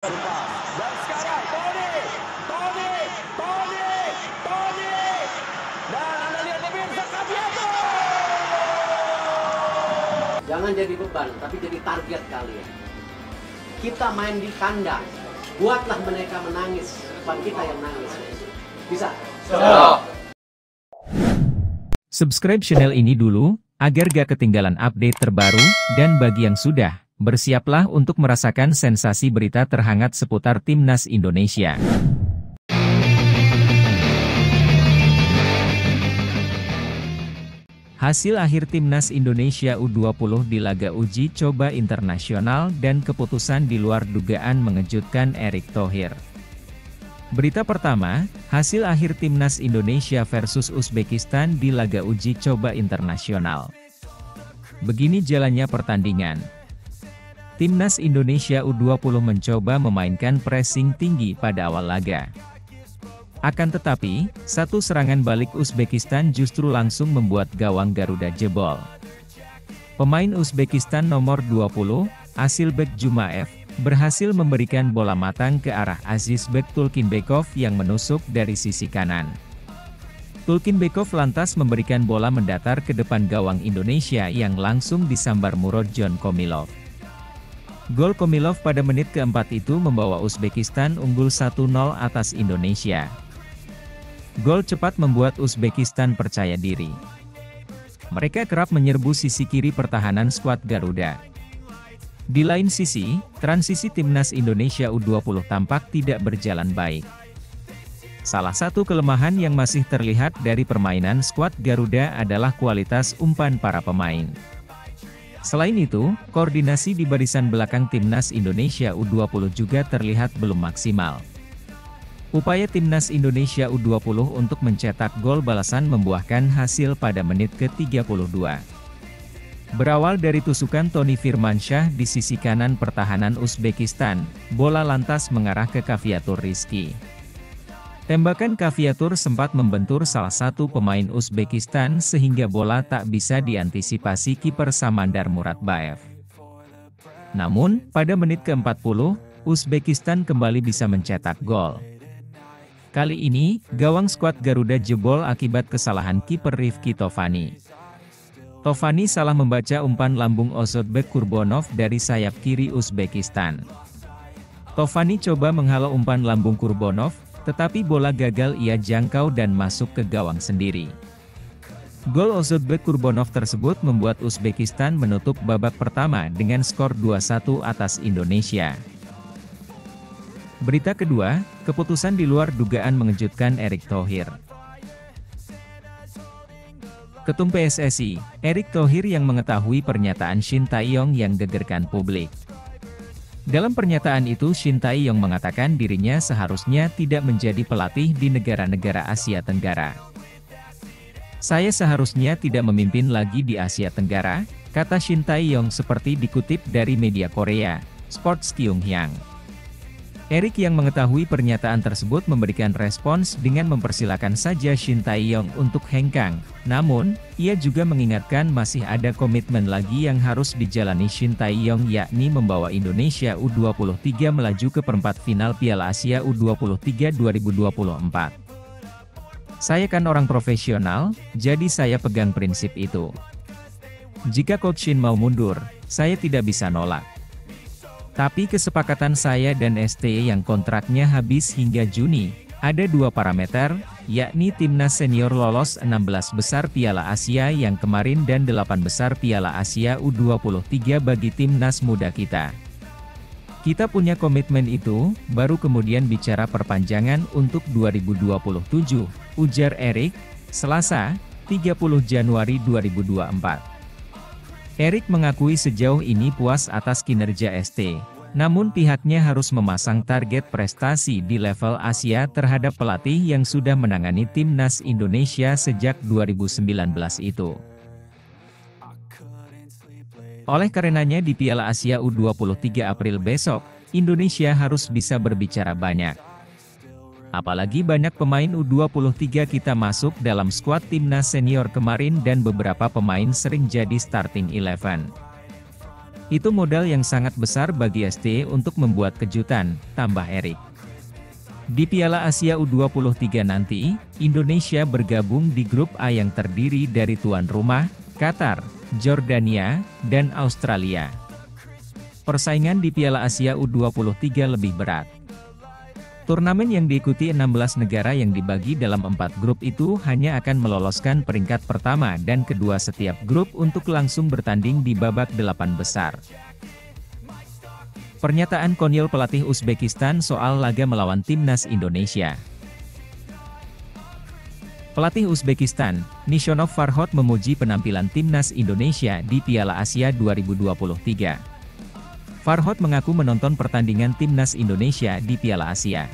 Dan sekarang Toni. Dan Anda lihat pemirsa Caviato. Jangan jadi beban, tapi jadi target kalian. Kita main di kandang, buatlah mereka menangis, bukan kita yang nangis. Bisa? Subscribe channel ini dulu, agar gak ketinggalan update terbaru, dan bagi yang sudah, bersiaplah untuk merasakan sensasi berita terhangat seputar Timnas Indonesia. Hasil akhir Timnas Indonesia U20 di laga uji coba internasional dan keputusan di luar dugaan mengejutkan Erick Thohir. Berita pertama, hasil akhir Timnas Indonesia versus Uzbekistan di laga uji coba internasional. Begini jalannya pertandingan. Timnas Indonesia U20 mencoba memainkan pressing tinggi pada awal laga. Akan tetapi, satu serangan balik Uzbekistan justru langsung membuat gawang Garuda jebol. Pemain Uzbekistan nomor 20, Asilbek Jumaev, berhasil memberikan bola matang ke arah Azizbek Tulkinbekov yang menusuk dari sisi kanan. Tulkinbekov lantas memberikan bola mendatar ke depan gawang Indonesia yang langsung disambar Murodjon Komilov. Gol Komilov pada menit keempat itu membawa Uzbekistan unggul 1-0 atas Indonesia. Gol cepat membuat Uzbekistan percaya diri. Mereka kerap menyerbu sisi kiri pertahanan skuad Garuda. Di lain sisi, transisi Timnas Indonesia U20 tampak tidak berjalan baik. Salah satu kelemahan yang masih terlihat dari permainan skuad Garuda adalah kualitas umpan para pemain. Selain itu, koordinasi di barisan belakang Timnas Indonesia U20 juga terlihat belum maksimal. Upaya Timnas Indonesia U20 untuk mencetak gol balasan membuahkan hasil pada menit ke-32. Berawal dari tusukan Toni Firmansyah di sisi kanan pertahanan Uzbekistan, bola lantas mengarah ke Caviatur Rizky. Tembakan Caviatur sempat membentur salah satu pemain Uzbekistan sehingga bola tak bisa diantisipasi kiper Samandar Muratbaev. Namun, pada menit ke-40, Uzbekistan kembali bisa mencetak gol. Kali ini, gawang skuad Garuda jebol akibat kesalahan kiper Rifki Tovani. Tovani salah membaca umpan lambung Ozodbek Kurbonov dari sayap kiri Uzbekistan. Tovani coba menghalau umpan lambung Kurbonov, tetapi bola gagal ia jangkau dan masuk ke gawang sendiri. Gol Ozodbek Kurbonov tersebut membuat Uzbekistan menutup babak pertama dengan skor 2-1 atas Indonesia. Berita kedua, keputusan di luar dugaan mengejutkan Erick Thohir. Ketum PSSI, Erick Thohir yang mengetahui pernyataan Shin Tae-yong yang gegerkan publik. Dalam pernyataan itu Shin Tae-yong mengatakan dirinya seharusnya tidak menjadi pelatih di negara-negara Asia Tenggara. Saya seharusnya tidak memimpin lagi di Asia Tenggara, kata Shin Tae-yong seperti dikutip dari media Korea, Sports Kyunghyang. Erick yang mengetahui pernyataan tersebut memberikan respons dengan mempersilakan saja Shin Tae-yong untuk hengkang. Namun, ia juga mengingatkan masih ada komitmen lagi yang harus dijalani Shin Tae-yong yakni membawa Indonesia U23 melaju ke perempat final Piala Asia U23 2024. Saya kan orang profesional, jadi saya pegang prinsip itu. Jika Coach Shin mau mundur, saya tidak bisa nolak. Tapi kesepakatan saya dan STY yang kontraknya habis hingga Juni, ada dua parameter, yakni Timnas Senior lolos 16 besar Piala Asia yang kemarin dan 8 besar Piala Asia U23 bagi Timnas muda kita. Kita punya komitmen itu, baru kemudian bicara perpanjangan untuk 2027, ujar Erick, Selasa, 30 Januari 2024. Erick mengakui sejauh ini puas atas kinerja ST, namun pihaknya harus memasang target prestasi di level Asia terhadap pelatih yang sudah menangani Timnas Indonesia sejak 2019 itu. Oleh karenanya di Piala Asia U23 April besok, Indonesia harus bisa berbicara banyak. Apalagi banyak pemain U23 kita masuk dalam skuad Timnas senior kemarin dan beberapa pemain sering jadi starting 11. Itu modal yang sangat besar bagi ST untuk membuat kejutan, tambah Erik. Di Piala Asia U23 nanti, Indonesia bergabung di grup A yang terdiri dari tuan rumah, Qatar, Jordania, dan Australia. Persaingan di Piala Asia U23 lebih berat. Turnamen yang diikuti 16 negara yang dibagi dalam 4 grup itu hanya akan meloloskan peringkat pertama dan kedua setiap grup untuk langsung bertanding di babak 8 besar. Pernyataan konyol pelatih Uzbekistan soal laga melawan timnas Indonesia. Pelatih Uzbekistan, Nishonov Farhod memuji penampilan timnas Indonesia di Piala Asia 2023. Farhod mengaku menonton pertandingan timnas Indonesia di Piala Asia.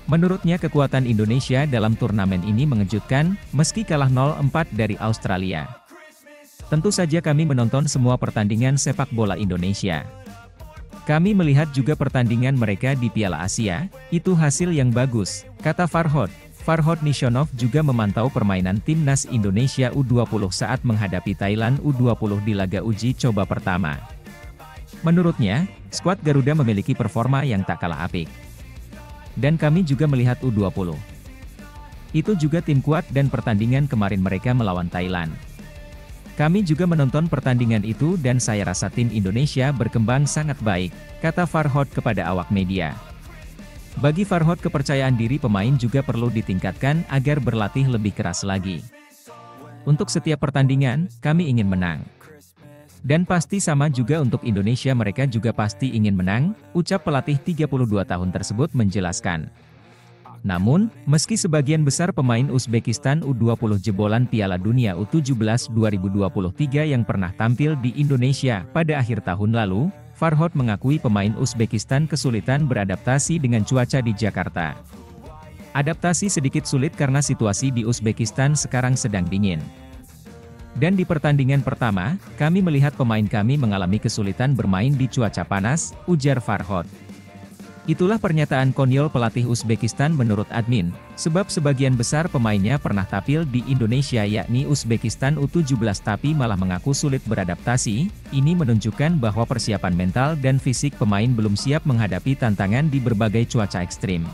Menurutnya kekuatan Indonesia dalam turnamen ini mengejutkan, meski kalah 0-4 dari Australia. Tentu saja kami menonton semua pertandingan sepak bola Indonesia. Kami melihat juga pertandingan mereka di Piala Asia, itu hasil yang bagus, kata Farhod. Farhod Nishonov juga memantau permainan timnas Indonesia U20 saat menghadapi Thailand U20 di laga uji coba pertama. Menurutnya, skuad Garuda memiliki performa yang tak kalah apik. Dan kami juga melihat U20. Itu juga tim kuat dan pertandingan kemarin mereka melawan Thailand. Kami juga menonton pertandingan itu dan saya rasa tim Indonesia berkembang sangat baik, kata Farhod kepada awak media. Bagi Farhod kepercayaan diri pemain juga perlu ditingkatkan agar berlatih lebih keras lagi. Untuk setiap pertandingan, kami ingin menang. Dan pasti sama juga untuk Indonesia mereka juga pasti ingin menang, ucap pelatih 32 tahun tersebut menjelaskan. Namun, meski sebagian besar pemain Uzbekistan U20 jebolan Piala Dunia U17 2023 yang pernah tampil di Indonesia pada akhir tahun lalu, Farhod mengakui pemain Uzbekistan kesulitan beradaptasi dengan cuaca di Jakarta. Adaptasi sedikit sulit karena situasi di Uzbekistan sekarang sedang dingin. Dan di pertandingan pertama, kami melihat pemain kami mengalami kesulitan bermain di cuaca panas, ujar Farhod. Itulah pernyataan konyol pelatih Uzbekistan menurut admin, sebab sebagian besar pemainnya pernah tampil di Indonesia yakni Uzbekistan U17 tapi malah mengaku sulit beradaptasi. Ini menunjukkan bahwa persiapan mental dan fisik pemain belum siap menghadapi tantangan di berbagai cuaca ekstrim.